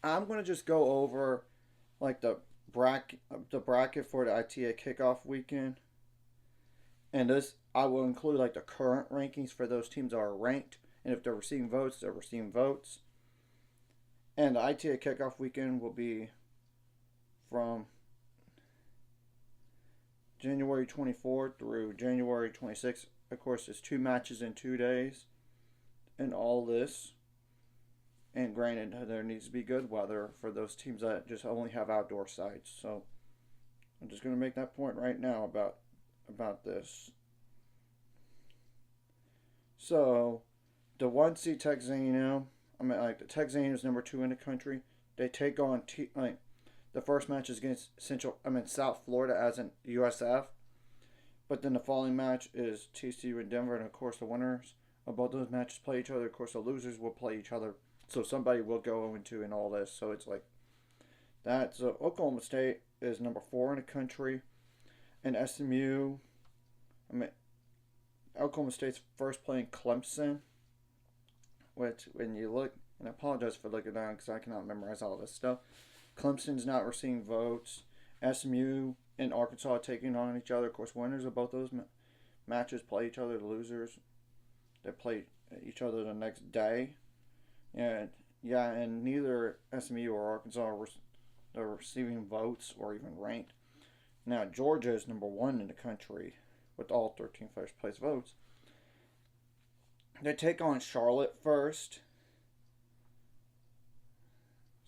I'm gonna just go over like the bracket for the ITA kickoff weekend, and this I will include like the current rankings for those teams that are ranked, and if they're receiving votes, they're receiving votes. And the ITA kickoff weekend will be from January 24th through January 26th. Of course, it's 2 matches in 2 days, and all this. And granted, there needs to be good weather for those teams that just only have outdoor sites. So I'm just going to make that point right now about this. So the one seed Texas A&M, I mean, like the Texas A&M is number 2 in the country. They take on like the first match is against South Florida as in USF, but then the following match is TCU and Denver, and of course the winners of both those matches play each other. Of course the losers will play each other. So somebody will go 0-2 in all this. So it's like that. So Oklahoma State is number 4 in the country, and SMU. I mean, Oklahoma State's first playing Clemson, which when you look, and I apologize for looking down because I cannot memorize all this stuff. Clemson's not receiving votes. SMU and Arkansas are taking on each other. Of course, winners of both those matches play each other. The losers, they play each other the next day. And yeah, and neither SMU or Arkansas are receiving votes or even ranked. Now Georgia is number 1 in the country with all 13 first place votes. They take on Charlotte first.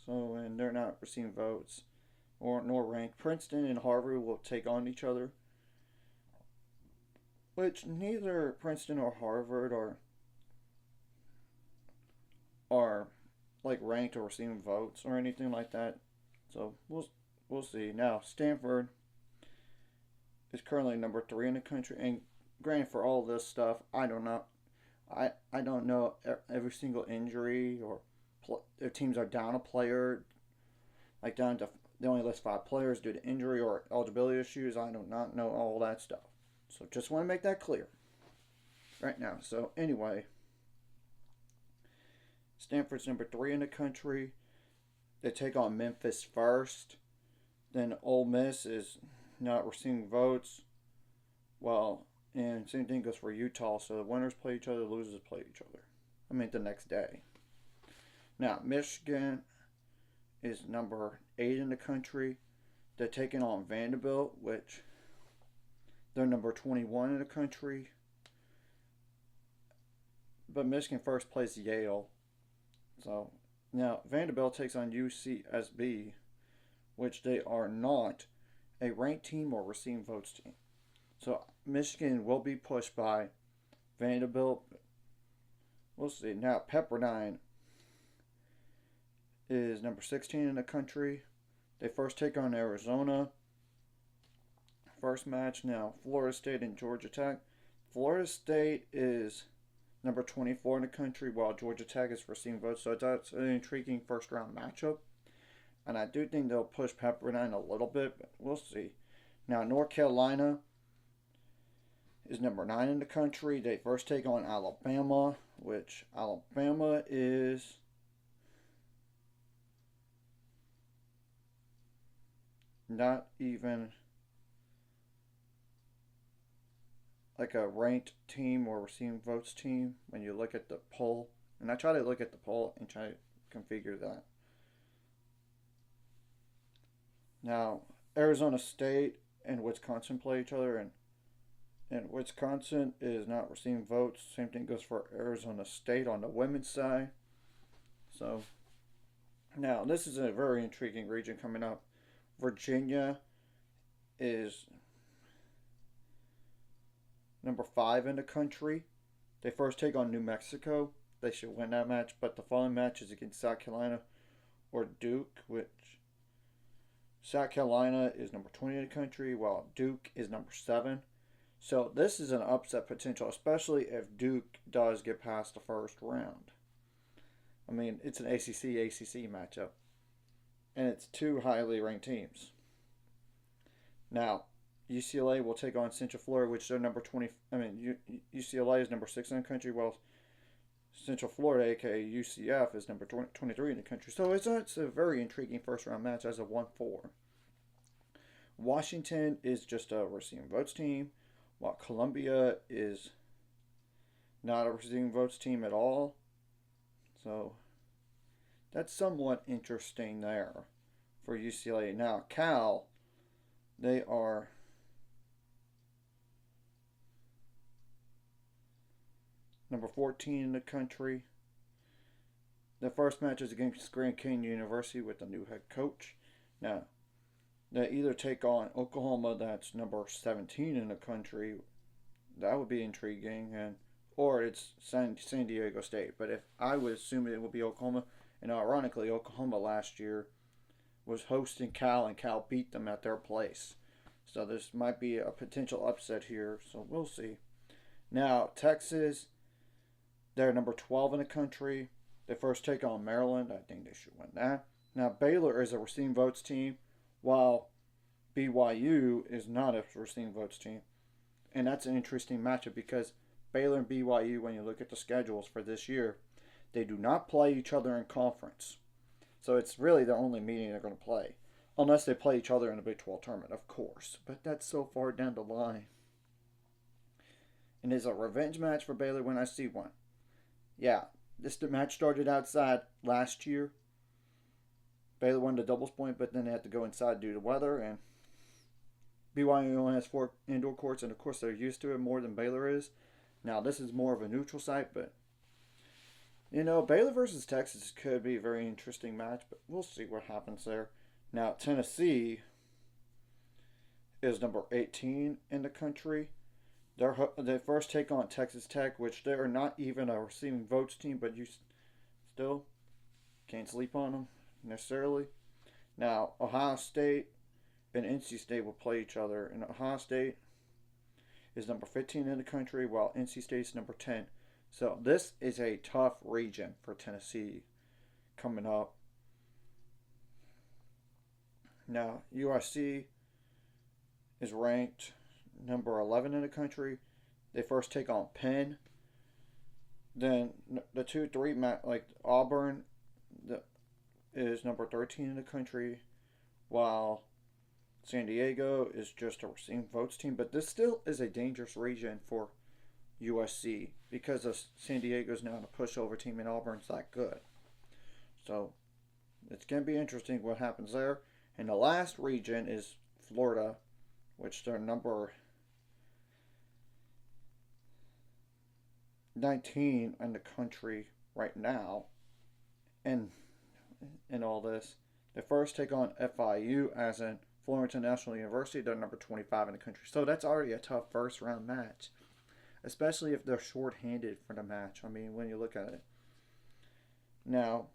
So and they're not receiving votes or nor ranked. Princeton and Harvard will take on each other, which neither Princeton or Harvard are like ranked or receiving votes or anything like that. So we'll see. Now Stanford is currently number 3 in the country, and granted, for all this stuff, I don't know. I don't know every single injury or their teams are down a player, like down to they only list 5 players due to injury or eligibility issues. I do not know all that stuff. So just want to make that clear right now. So anyway, Stanford's number 3 in the country. They take on Memphis first. Then Ole Miss is not receiving votes. Well, and same thing goes for Utah. So the winners play each other, the losers play each other. I mean, the next day. Now, Michigan is number 8 in the country. They're taking on Vanderbilt, which they're number 21 in the country. But Michigan first plays Yale. So now Vanderbilt takes on UCSB, which they are not a ranked team or receiving votes team. So Michigan will be pushed by Vanderbilt. We'll see. Now Pepperdine is number 16 in the country. They first take on Arizona. First match now Florida State and Georgia Tech. Florida State is number 24 in the country, while Georgia Tech is receiving votes. So that's an intriguing first round matchup. And I do think they'll push Pepperdine a little bit, but we'll see. Now, North Carolina is number 9 in the country. They first take on Alabama, which Alabama is not even like a ranked team or receiving votes team when you look at the poll. And I try to look at the poll and try to configure that. Now, Arizona State and Wisconsin play each other, and Wisconsin is not receiving votes. Same thing goes for Arizona State on the women's side. So, now this is a very intriguing region coming up. Virginia is number 5 in the country. They first take on New Mexico. They should win that match, but the following match is against South Carolina or Duke, which South Carolina is number 20 in the country, while Duke is number 7. So this is an upset potential, especially if Duke does get past the first round. I mean, it's an ACC matchup, and it's 2 highly ranked teams. Now, UCLA will take on Central Florida, which they're number 20. I mean, UCLA is number 6 in the country, while Central Florida, aka UCF, is number 23 in the country. So it's a very intriguing first round match as a 1-4. Washington is just a receiving votes team, while Columbia is not a receiving votes team at all. So that's somewhat interesting there for UCLA. Now, Cal, they are number 14 in the country. The first match is against Grand Canyon University with the new head coach. Now, they either take on Oklahoma, that's number 17 in the country. That would be intriguing, or it's San Diego State. But if I would assume it would be Oklahoma, and ironically, Oklahoma last year was hosting Cal, and Cal beat them at their place. So this might be a potential upset here. So we'll see. Now, Texas, they're number 12 in the country. They first take on Maryland. I think they should win that. Now, Baylor is a receiving votes team, while BYU is not a receiving votes team. And that's an interesting matchup because Baylor and BYU, when you look at the schedules for this year, they do not play each other in conference. So it's really the only meeting they're going to play. Unless they play each other in the Big 12 tournament, of course. But that's so far down the line. And is a revenge match for Baylor when I see one. Yeah, this match started outside last year. Baylor won the doubles point, but then they had to go inside due to weather. And BYU only has 4 indoor courts, and of course they're used to it more than Baylor is. Now, this is more of a neutral site, but Baylor versus Texas could be a very interesting match, but we'll see what happens there. Now, Tennessee is number 18 in the country. They first take on Texas Tech, which they are not even a receiving votes team, but you still can't sleep on them necessarily. Now, Ohio State and NC State will play each other, and Ohio State is number 15 in the country, while NC State is number 10. So this is a tough region for Tennessee coming up. Now, USC is ranked number 11 in the country. They first take on Penn. Then the 2-3 like Auburn is number 13 in the country, while San Diego is just a receiving votes team. But this still is a dangerous region for USC because of San Diego's now a pushover team and Auburn's that good. So it's going to be interesting what happens there. And the last region is Florida, which they're number 19 in the country right now. And in all this, they first take on FIU, as in Florida International University. They're number 25 in the country. So that's already a tough first round match, especially if they're short-handed for the match. I mean, when you look at it. Now,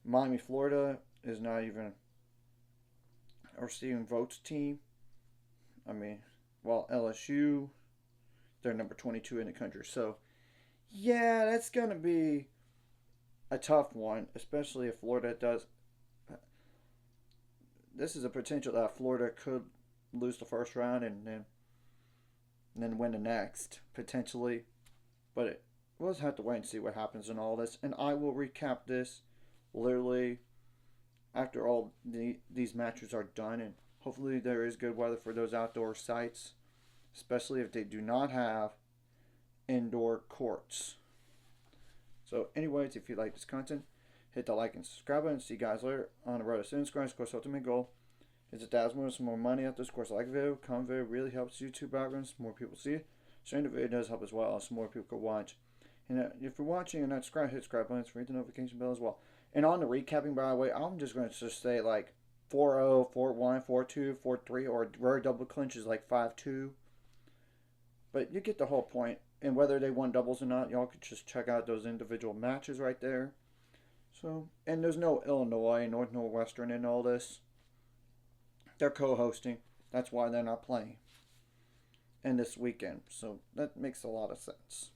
Miami, Florida is not even a receiving votes team. I mean, while LSU, they're number 22 in the country. So, yeah, that's going to be a tough one, especially if Florida does. This is a potential that Florida could lose the first round and then win the next, potentially. But we'll just have to wait and see what happens in all this. And I will recap this literally after all these matches are done. And hopefully there is good weather for those outdoor sites, especially if they do not have indoor courts. So anyways, if you like this content, hit the like and subscribe button. See you guys later on the road to subscribe. Of course, ultimate goal is to $1,000 some more money out this course. Like the video, comment video really helps YouTube algorithms. More people see it. Sharing the video does help as well, so more people can watch. And if you're watching and not subscribed, hit subscribe button, ring the notification bell as well. And on the recapping, by the way, I'm just going to just say like 4-0, 4-1, 4-2, 4-3, or rare double clinch is like 5-2. But you get the whole point. And whether they won doubles or not, y'all could just check out those individual matches right there. So, and there's no Illinois, Northwestern in all this. They're co-hosting. That's why they're not playing. And this weekend. So that makes a lot of sense.